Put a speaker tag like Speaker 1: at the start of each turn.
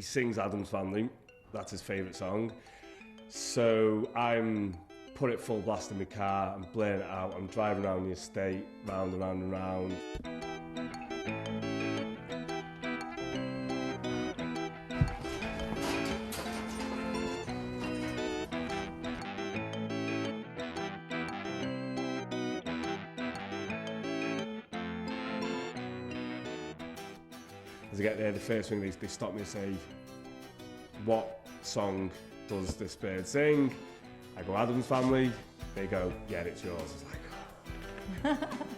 Speaker 1: he sings Addams Family. That's his favourite song. So I'm put it full blast in my car, I'm blaring it out, I'm driving around the estate, round and round and round. As I get there, the first thing they stop me and say, what song does this bird sing? I go, Addams Family. They go, yeah, it's yours. I was like, oh.